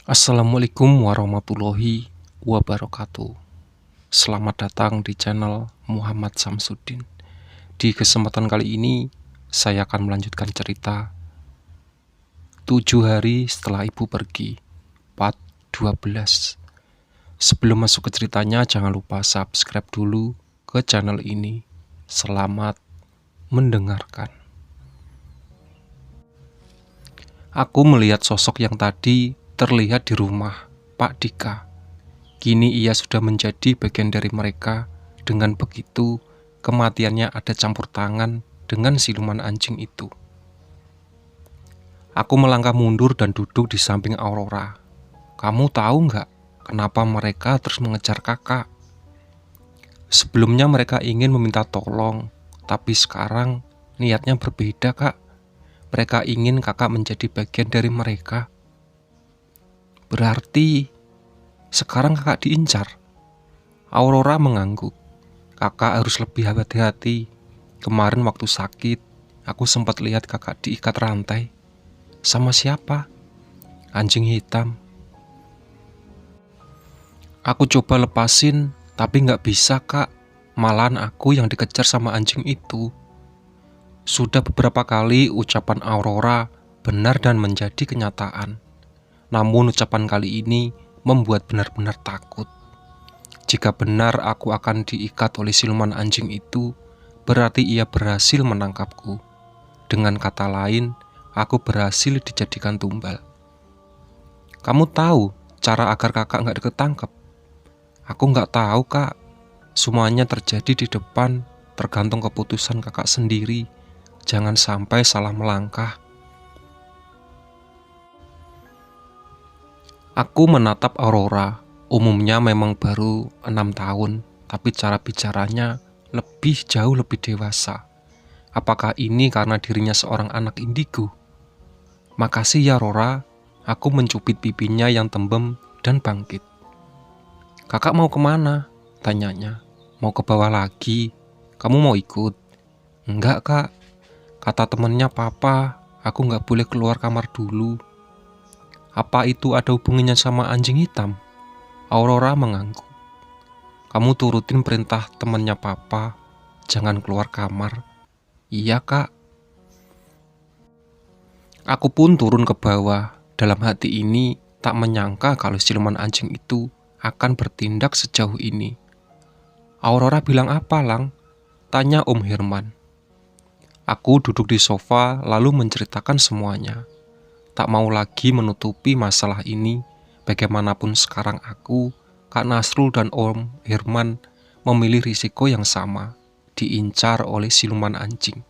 Assalamualaikum warahmatullahi wabarakatuh. Selamat datang di channel Muhammad Samsuddin. Di kesempatan kali ini, saya akan melanjutkan cerita 7 hari setelah ibu pergi, part 12. Sebelum masuk ke ceritanya, jangan lupa subscribe dulu ke channel ini. Selamat mendengarkan. Aku melihat sosok yang tadi terlihat di rumah Pak Dika. Kini ia sudah menjadi bagian dari mereka. Dengan begitu, kematiannya ada campur tangan dengan siluman anjing itu. Aku melangkah mundur dan duduk di samping Aurora. Kamu tahu nggak kenapa mereka terus mengejar kakak? Sebelumnya mereka ingin meminta tolong, tapi sekarang niatnya berbeda, Kak. Mereka ingin kakak menjadi bagian dari mereka. Berarti sekarang kakak diincar. Aurora mengangguk. Kakak harus lebih hati-hati. Kemarin waktu sakit, aku sempat lihat kakak diikat rantai. Sama siapa? Anjing hitam. Aku coba lepasin, tapi nggak bisa, Kak. Malahan aku yang dikejar sama anjing itu. Sudah beberapa kali ucapan Aurora benar dan menjadi kenyataan. Namun ucapan kali ini membuat benar-benar takut. Jika benar aku akan diikat oleh siluman anjing itu, berarti ia berhasil menangkapku. Dengan kata lain, aku berhasil dijadikan tumbal. Kamu tahu cara agar kakak nggak ketangkep? Aku nggak tahu, Kak. Semuanya terjadi di depan, tergantung keputusan kakak sendiri. Jangan sampai salah melangkah. Aku menatap Aurora. Umumnya memang baru 6 tahun, tapi cara bicaranya jauh lebih dewasa. Apakah ini karena dirinya seorang anak indigo? Makasih ya Aurora. Aku mencubit pipinya yang tembem dan bangkit. Kakak mau kemana? Tanyanya. Mau ke bawah lagi. Kamu mau ikut? Enggak, Kak. Kata temannya papa, aku nggak boleh keluar kamar dulu. Apa itu ada hubungannya sama anjing hitam? Aurora mengangguk. Kamu turutin perintah temannya papa, jangan keluar kamar. Iya, Kak. Aku pun turun ke bawah. Dalam hati ini tak menyangka kalau siluman anjing itu akan bertindak sejauh ini. Aurora bilang apa, Lang? Tanya Om Herman. Aku duduk di sofa lalu menceritakan semuanya. Tak mau lagi menutupi masalah ini. Bagaimanapun sekarang aku, Kak Nasrul dan Om Herman memilih risiko yang sama, diincar oleh siluman anjing.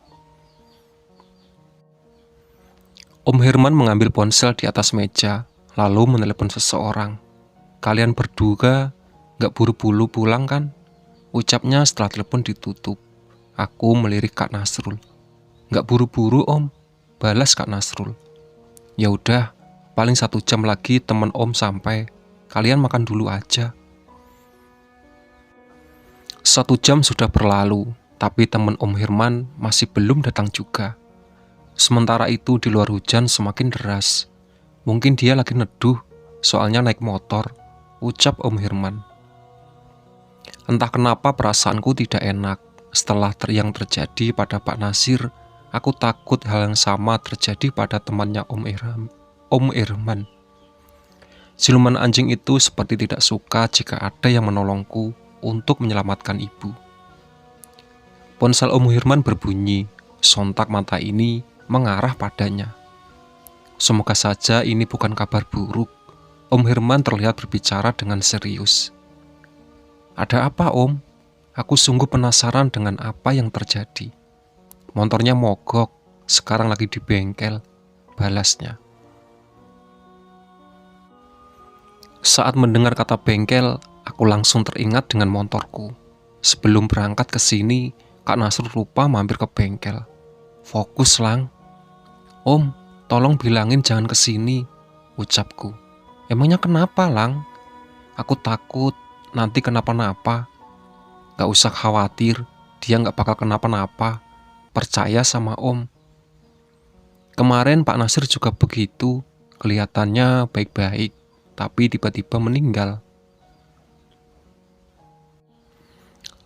Om Herman mengambil ponsel di atas meja, lalu menelepon seseorang. Kalian berdua gak buru-buru pulang kan? Ucapnya setelah telepon ditutup. Aku melirik Kak Nasrul. Gak buru-buru Om, balas Kak Nasrul. Ya udah, paling 1 jam lagi teman Om sampai. Kalian makan dulu aja. 1 jam sudah berlalu, tapi teman Om Herman masih belum datang juga. Sementara itu di luar hujan semakin deras. Mungkin dia lagi neduh, soalnya naik motor, ucap Om Herman. Entah kenapa perasaanku tidak enak. Setelah yang terjadi pada Pak Nasir, aku takut hal yang sama terjadi pada temannya Om Herman. Siluman anjing itu seperti tidak suka jika ada yang menolongku untuk menyelamatkan ibu. Ponsel Om Herman berbunyi, sontak mata ini mengarah padanya. Semoga saja ini bukan kabar buruk. Om Herman terlihat berbicara dengan serius. Ada apa, Om? Aku sungguh penasaran dengan apa yang terjadi. Motornya mogok, sekarang lagi di bengkel, balasnya. Saat mendengar kata bengkel, aku langsung teringat dengan motorku. Sebelum berangkat ke sini, Kak Nasrul lupa mampir ke bengkel. Fokus, Lang. Om, tolong bilangin jangan ke sini, ucapku. Emangnya kenapa, Lang? Aku takut nanti kenapa-napa. Gak usah khawatir, dia gak bakal kenapa-napa. Percaya sama Om. Kemarin Pak Nasir juga begitu, kelihatannya baik-baik. tapi tiba-tiba meninggal.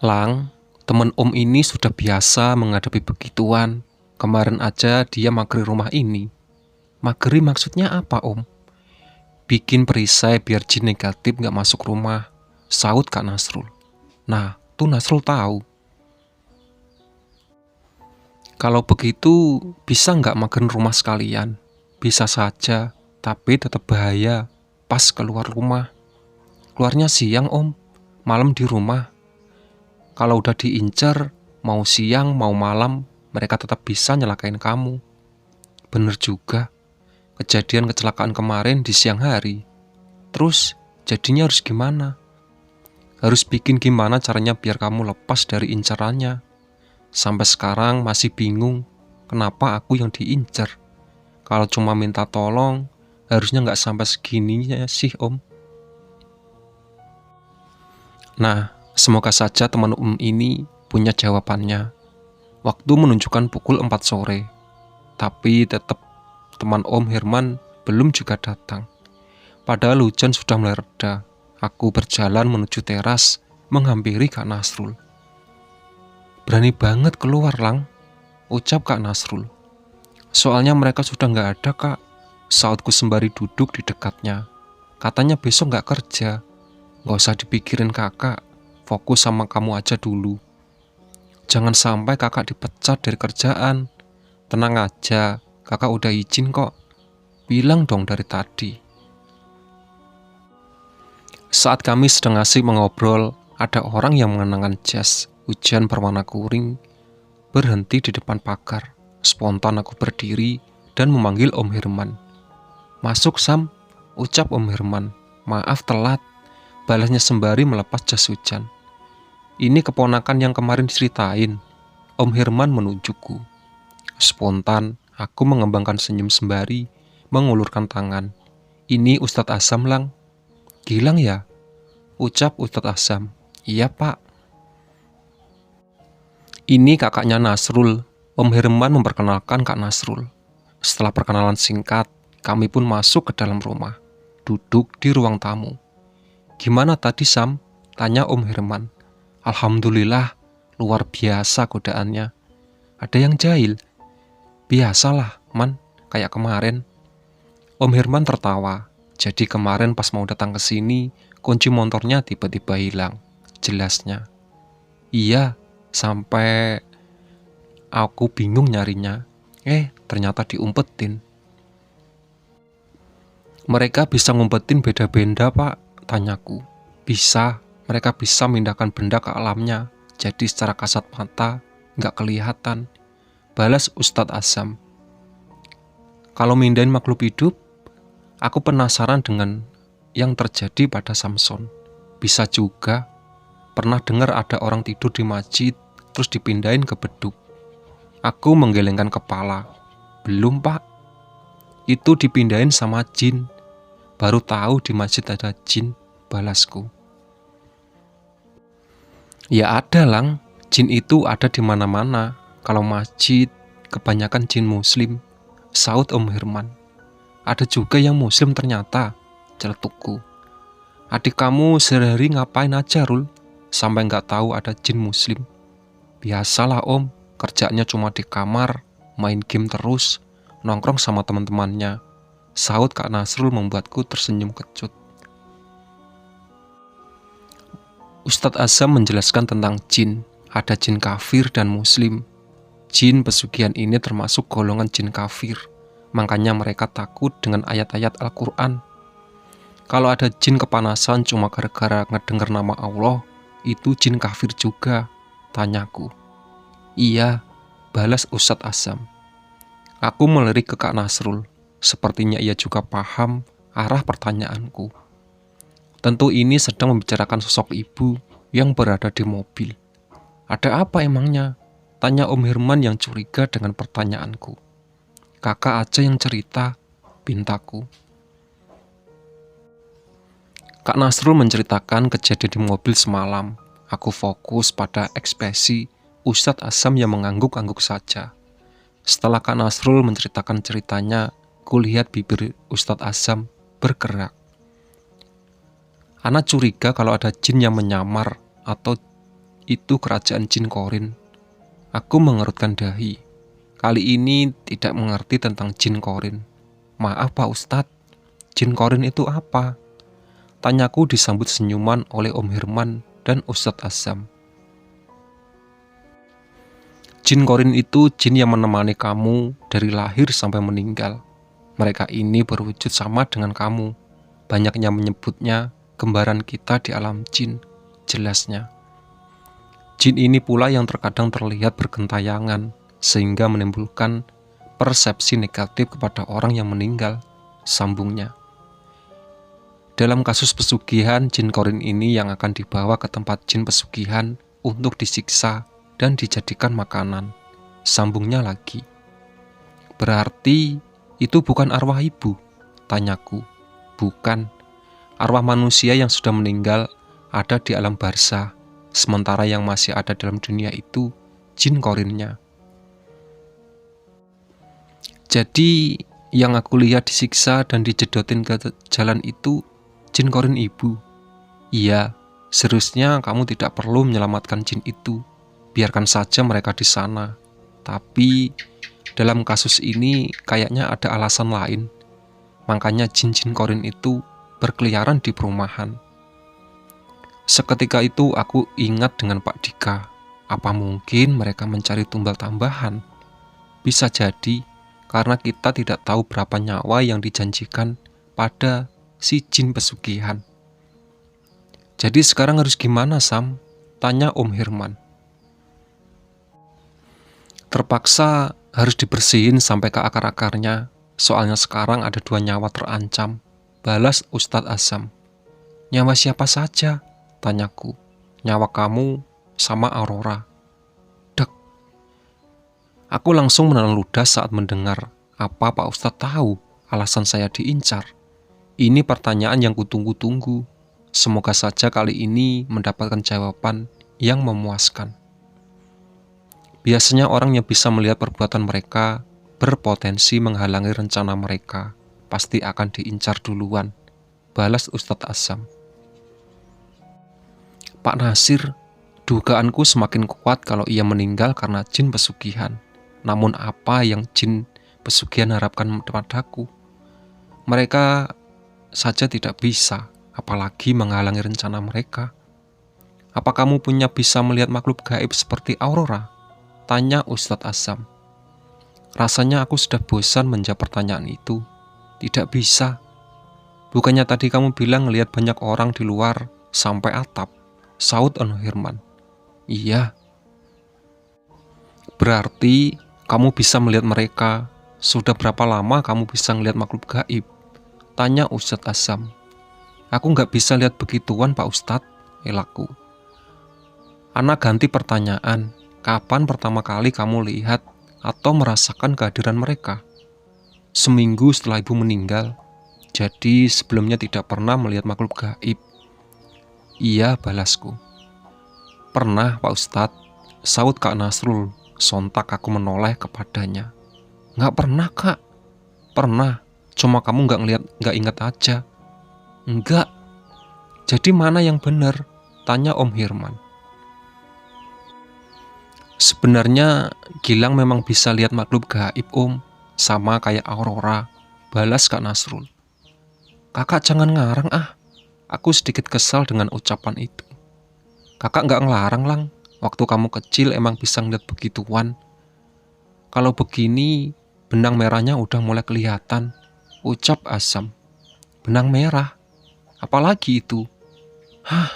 Lang, temen Om ini sudah biasa menghadapi begituan. Kemarin aja dia mageri rumah ini. Mageri maksudnya apa, Om? Bikin perisai biar jin negatif gak masuk rumah, saut Kak Nasrul. Nah, tuh Nasrul tahu. Kalau begitu, bisa nggak magerin rumah sekalian? Bisa saja, tapi tetap bahaya pas keluar rumah. Keluarnya siang, Om. Malam di rumah. Kalau udah diincer, mau siang, mau malam, mereka tetap bisa nyelakain kamu. Bener juga. Kejadian kecelakaan kemarin di siang hari. Terus, jadinya harus gimana? Harus bikin gimana caranya biar kamu lepas dari incerannya. Sampai sekarang masih bingung kenapa aku yang diincer. Kalau cuma minta tolong, harusnya nggak sampai segininya sih, Om. Nah, semoga saja teman Om ini punya jawabannya. Waktu menunjukkan pukul 4 sore. Tapi tetap teman Om Herman belum juga datang. Padahal hujan sudah mulai reda. Aku berjalan menuju teras, menghampiri Kak Nasrul. Berani banget keluar, Lang, ucap Kak Nasrul. Soalnya mereka sudah nggak ada, Kak. Sautku sembari duduk di dekatnya. Katanya besok nggak kerja. Nggak usah dipikirin kakak, fokus sama kamu aja dulu. Jangan sampai kakak dipecat dari kerjaan. Tenang aja, kakak udah izin kok. Bilang dong dari tadi. Saat kami sedang asik mengobrol, ada orang yang mengenakan jas hujan berwarna kuning berhenti di depan pagar. Spontan aku berdiri dan memanggil Om Herman. Masuk, Sam, ucap Om Herman. Maaf telat, balasnya sembari melepas jas hujan. Ini keponakan yang kemarin diceritain. Om Herman menunjukku. Spontan, aku mengembangkan senyum sembari mengulurkan tangan. Ini Ustadz Azam, Lang. Gilang ya? Ucap Ustadz Azam. Iya, Pak. Ini kakaknya Nasrul. Om Herman memperkenalkan Kak Nasrul. Setelah perkenalan singkat, kami pun masuk ke dalam rumah. Duduk di ruang tamu. Gimana tadi, Sam? Tanya Om Herman. Alhamdulillah, luar biasa godaannya. Ada yang jahil. Biasalah, Man, kayak kemarin. Om Herman tertawa. Jadi kemarin pas mau datang ke sini, kunci motornya tiba-tiba hilang. Jelasnya. Iya, sampai aku bingung nyarinya. Ternyata diumpetin. Mereka bisa ngumpetin beda-beda, Pak, tanyaku. Bisa, mereka bisa memindahkan benda ke alamnya. Jadi secara kasat mata, nggak kelihatan. Balas Ustadz Azam. Kalau mindahin makhluk hidup, aku penasaran dengan yang terjadi pada Samson. Bisa juga. Pernah dengar ada orang tidur di masjid, terus dipindahin ke beduk. Aku menggelengkan kepala. Belum, Pak. Itu dipindahin sama jin. Baru tahu di masjid ada jin, balasku. Ya ada, Lang. Jin itu ada di mana-mana. Kalau masjid, kebanyakan jin muslim, saut Om Herman. Ada juga yang muslim ternyata, celetukku. Adik kamu sehari-hari ngapain aja, Rul? Sampai nggak tahu ada jin muslim. Biasalah, Om, kerjanya cuma di kamar, main game terus, nongkrong sama teman-temannya. Saut Kak Nasrul membuatku tersenyum kecut. Ustadz Azam menjelaskan tentang jin. Ada jin kafir dan muslim. Jin pesugihan ini termasuk golongan jin kafir. Makanya mereka takut dengan ayat-ayat Al-Quran. Kalau ada jin kepanasan cuma gara-gara ngedenger nama Allah, itu jin kafir juga, tanyaku. Iya, balas Ustadz Azam. Aku melirik ke Kak Nasrul. Sepertinya ia juga paham arah pertanyaanku. Tentu ini sedang membicarakan sosok ibu yang berada di mobil. Ada apa emangnya? Tanya Om Herman yang curiga dengan pertanyaanku. Kakak aja yang cerita, pintaku. Kak Nasrul menceritakan kejadian di mobil semalam. Aku fokus pada ekspresi Ustadz Azam yang mengangguk-angguk saja. Setelah Kak Nasrul menceritakan ceritanya, kulihat bibir Ustadz Azam bergerak. Ana curiga kalau ada jin yang menyamar atau itu kerajaan jin Qorin. Aku mengerutkan dahi. Kali ini tidak mengerti tentang jin Qorin. Maaf Pak Ustadz, jin Qorin itu apa? Tanyaku disambut senyuman oleh Om Hirman dan Ustadz Azam. Jin Qorin itu jin yang menemani kamu dari lahir sampai meninggal. Mereka ini berwujud sama dengan kamu. Banyaknya menyebutnya kembaran kita di alam jin, jelasnya. Jin ini pula yang terkadang terlihat bergentayangan, sehingga menimbulkan persepsi negatif kepada orang yang meninggal, sambungnya. Dalam kasus pesugihan, jin Qorin ini yang akan dibawa ke tempat jin pesugihan untuk disiksa dan dijadikan makanan, sambungnya lagi. Berarti itu bukan arwah ibu? Tanyaku. Bukan. Arwah manusia yang sudah meninggal ada di alam barzah, sementara yang masih ada dalam dunia itu jin Qorinnya. Jadi yang aku lihat disiksa dan dijedotin ke jalan itu jin Qorin ibu. Iya, seharusnya kamu tidak perlu menyelamatkan jin itu. Biarkan saja mereka di sana. Tapi dalam kasus ini kayaknya ada alasan lain. Makanya jin-jin Qorin itu berkeliaran di perumahan. Seketika itu aku ingat dengan Pak Dika. Apa mungkin mereka mencari tumbal tambahan? Bisa jadi karena kita tidak tahu berapa nyawa yang dijanjikan pada si jin pesugihan. Jadi sekarang harus gimana, Sam? Tanya Om Hirman. Terpaksa harus dibersihin sampai ke akar-akarnya. Soalnya sekarang ada 2 nyawa terancam, balas Ustadz Azam. Nyawa siapa saja? Tanyaku. Nyawa kamu sama Aurora. Dek. Aku langsung menelan ludah saat mendengar apa Pak Ustadz tahu alasan saya diincar. Ini pertanyaan yang kutunggu-tunggu. Semoga saja kali ini mendapatkan jawaban yang memuaskan. Biasanya orang yang bisa melihat perbuatan mereka berpotensi menghalangi rencana mereka, pasti akan diincar duluan, balas Ustadz Azam. Pak Nasir, dugaanku semakin kuat kalau ia meninggal karena jin pesugihan. Namun apa yang jin pesugihan harapkan padaku? Mereka saja tidak bisa, apalagi menghalangi rencana mereka. Apa kamu punya bisa melihat makhluk gaib seperti Aurora? Tanya Ustadz Azam. Rasanya aku sudah bosan menjawab pertanyaan itu. Tidak bisa. Bukannya tadi kamu bilang ngelihat banyak orang di luar sampai atap, saut Om Hirman. Iya. Berarti kamu bisa melihat mereka. Sudah berapa lama kamu bisa melihat makhluk gaib? Tanya Ustadz Azam. Aku nggak bisa lihat begituan Pak Ustadz, elakku. Ana ganti pertanyaan. Kapan pertama kali kamu lihat atau merasakan kehadiran mereka? Seminggu setelah ibu meninggal. Jadi sebelumnya tidak pernah melihat makhluk gaib. Iya, balasku. Pernah Pak Ustadz, saut Kak Nasrul. Sontak aku menoleh kepadanya. Nggak pernah Kak. Pernah, cuma kamu nggak ingat aja. Enggak. Jadi mana yang benar? Tanya Om Hirman. Sebenarnya Gilang memang bisa lihat makhluk gaib Om, sama kayak Aurora, balas Kak Nasrul. Kakak jangan ngarang ah, aku sedikit kesal dengan ucapan itu. Kakak nggak ngelarang Lang, waktu kamu kecil emang bisa ngeliat begituan. Kalau begini, benang merahnya udah mulai kelihatan, ucap Azam. Benang merah? Apalagi itu? Hah,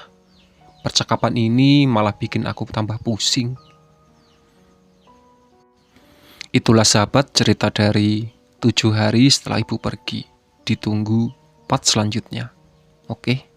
percakapan ini malah bikin aku tambah pusing. Itulah sahabat cerita dari 7 hari setelah ibu pergi. Ditunggu part selanjutnya. Oke.